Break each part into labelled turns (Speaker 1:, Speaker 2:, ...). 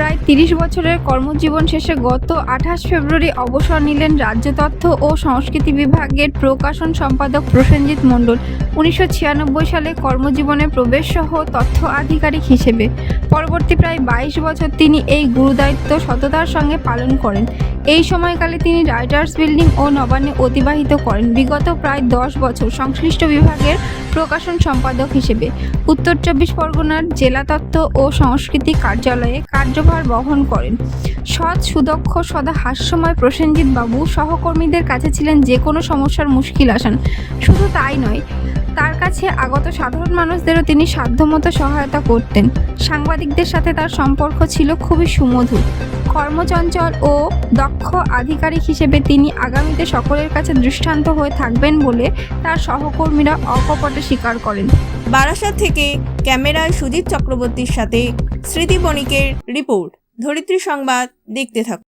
Speaker 1: প্রায় ৩০ বছরের কর্মজীবন শেষে গত ২৮ ফেব্রুয়ারি অবসর নিলেন রাজ্য তথ্য ও সংস্কৃতি বিভাগের প্রকাশন সম্পাদক প্রসেনজিৎ মণ্ডল। ১৯৯৬ সালে কর্মজীবনে প্রবেশসহ তথ্য আধিকারিক হিসেবে পরবর্তী প্রায় ২২ বছর তিনি এই গুরুদায়িত্ব সততার সঙ্গে পালন করেন। এই সময়কালে তিনি রাইটার্স বিল্ডিং ও নবান্নে অতিবাহিত করেন। বিগত প্রায় ১০ বছর সংশ্লিষ্ট বিভাগের প্রকাশন সম্পাদক হিসেবে উত্তর ২৪ পরগনার জেলা তথ্য ও সংস্কৃতি কার্যালয়ে কার্যভার বহন করেন। সৎ, সুদক্ষ, সদা হাস্যময় প্রসেনজিৎ বাবু সহকর্মীদের কাছে ছিলেন যে কোনো সমস্যার মুশকিল আসান। শুধু তাই নয়, তার কাছে আগত সাধারণ মানুষদেরও তিনি সাধ্যমতো সহায়তা করতেন। সাংবাদিকদের সাথে তার সম্পর্ক ছিল খুবই সুমধুর। কর্মচঞ্চল ও দক্ষ আধিকারিক হিসেবে তিনি আগামীতে সকলের কাছে দৃষ্টান্ত হয়ে থাকবেন বলে তার সহকর্মীরা অকপটে স্বীকার করেন।
Speaker 2: বারাসাত থেকে ক্যামেরায় সুজিত চক্রবর্তীর সাথে স্মৃতি বণিকের রিপোর্ট, ধরিত্রী সংবাদ। দেখতে থাকুন।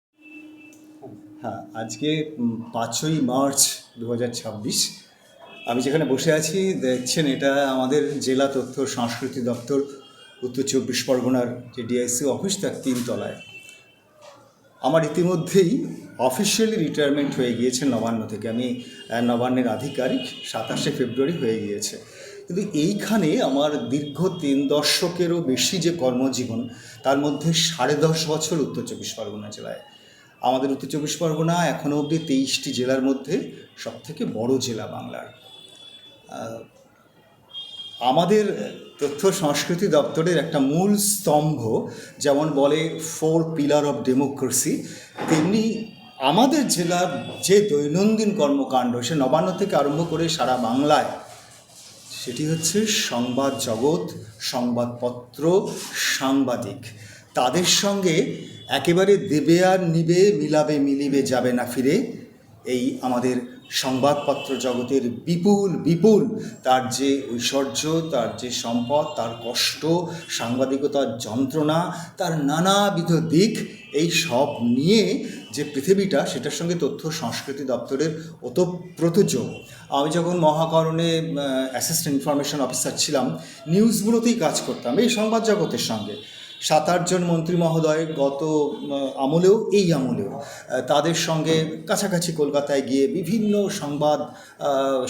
Speaker 3: হ্যাঁ, আজকে ৫ই মার্চ ২০২৬। আমি যেখানে বসে আছি দেখছেন, এটা আমাদের জেলা তথ্য সংস্কৃতি দপ্তর উত্তর ২৪ পরগনার যে ডিআইসি অফিস, তার ৩ তলায়। আমার ইতিমধ্যেই অফিসিয়ালি রিটায়ারমেন্ট হয়ে গিয়েছে নবান্ন থেকে। আমি নবান্নের আধিকারিক ২৭শে ফেব্রুয়ারি হয়ে গিয়েছে। কিন্তু এইখানে আমার দীর্ঘ ৩ দশকেরও বেশি যে কর্মজীবন, তার মধ্যে ১০.৫ বছর উত্তর ২৪ পরগনা জেলায়। আমাদের উত্তর ২৪ পরগনা এখনও অবধি ২৩টি জেলার মধ্যে সবথেকে বড় জেলা বাংলার। আমাদের তথ্য সংস্কৃতি দপ্তরের একটা মূল স্তম্ভ, যেমন বলে 4 পিলার অফ ডেমোক্রেসি, তেমনি আমাদের জেলার যে দৈনন্দিন কর্মকাণ্ড, সে নবান্ন থেকে আরম্ভ করে সারা বাংলায়, সেটি হচ্ছে সংবাদ জগৎ, সংবাদপত্র, সাংবাদিক। তাদের সঙ্গে একেবারে দেবে আর নিবে, মিলাবে মিলিবে, যাবে না ফিরে। এই আমাদের সংবাদপত্র জগতের বিপুল বিপুল তার যে ঐশ্বর্য, তার যে সম্পদ, তার কষ্ট, সাংবাদিকতার যন্ত্রণা, তার নানাবিধ দিক, এই সব নিয়ে যে পৃথিবীটা, সেটার সঙ্গে তথ্য সংস্কৃতি দপ্তরের ওতপ্রোত যোগ। আমি যখন মহাকরণে অ্যাসিস্ট্যান্ট ইনফরমেশন অফিসার ছিলাম, নিউজগুলোতেই কাজ করতাম এই সংবাদ জগতের সঙ্গে। ৭-৮ জন মন্ত্রী মহোদয় গত আমলেও, এই আমলেও তাদের সঙ্গে কাছাকাছি কলকাতায় গিয়ে বিভিন্ন সংবাদ,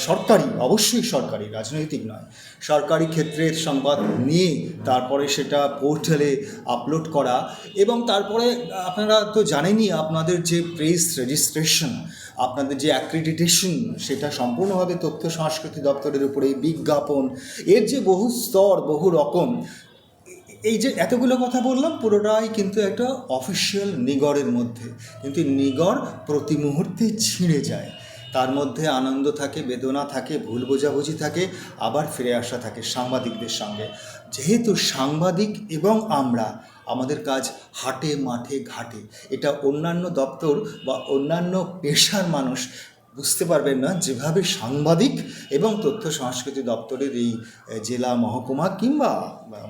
Speaker 3: সরকারি, অবশ্যই সরকারি, রাজনৈতিক নয়, সরকারি ক্ষেত্রের সংবাদ নিয়ে তারপরে সেটা পোর্টালে আপলোড করা। এবং তারপরে আপনারা তো জানেনই, আপনাদের যে প্রেস রেজিস্ট্রেশন, আপনাদের যে অ্যাক্রিডিটেশন, সেটা সম্পূর্ণভাবে তথ্য সংস্কৃতি দপ্তরের উপরে। বিজ্ঞাপন, এর যে বহু স্তর, বহু রকম। এই যে এতগুলো কথা বললাম, পুরোটাই কিন্তু একটা অফিসিয়াল নিগড়ের মধ্যে, কিন্তু নিগড় প্রতি মুহূর্তে ছিঁড়ে যায়। তার মধ্যে আনন্দ থাকে, বেদনা থাকে, ভুল বোঝাবুঝি থাকে, আবার ফিরে আসা থাকে সাংবাদিকদের সঙ্গে। যেহেতু সাংবাদিক এবং আমরা, আমাদের কাজ হাটে, মাঠে, ঘাটে। এটা অন্যান্য দপ্তর বা অন্যান্য পেশার মানুষ বুঝতে পারবেন না, যেভাবে সাংবাদিক এবং তথ্য সংস্কৃতি দপ্তরের এই জেলা, মহকুমা কিংবা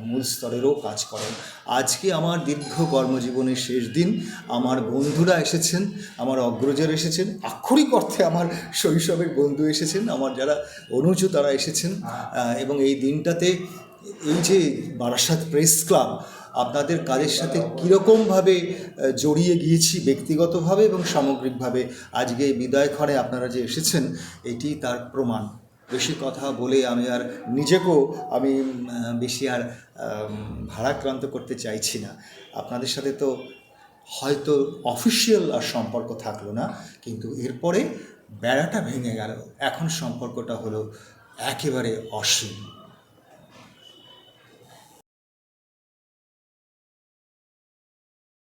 Speaker 3: মূল স্তরেরও কাজ করেন। আজকে আমার দীর্ঘ কর্মজীবনের শেষ দিন। আমার বন্ধুরা এসেছেন, আমার অগ্রজরা এসেছেন, আক্ষরিক অর্থে আমার শৈশবের বন্ধু এসেছেন, আমার যারা অনুজ তারা এসেছেন। এবং এই দিনটাতে এই যে বারাসাত প্রেস ক্লাব, আপনাদের কাজের সাথে কীরকমভাবে জড়িয়ে গিয়েছি ব্যক্তিগতভাবে এবং সামগ্রিকভাবে, আজকে এই বিদায়ক্ষণে আপনারা যে এসেছেন, এটি তার প্রমাণ। বেশি কথা বলে আমি আর নিজেকেও বেশি আর ভারাক্রান্ত করতে চাইছি না। আপনাদের সাথে তো হয়তো অফিসিয়াল আর সম্পর্ক থাকলো না, কিন্তু এরপরে বেড়াটা ভেঙে গেল, এখন সম্পর্কটা হলো একেবারে অসীম।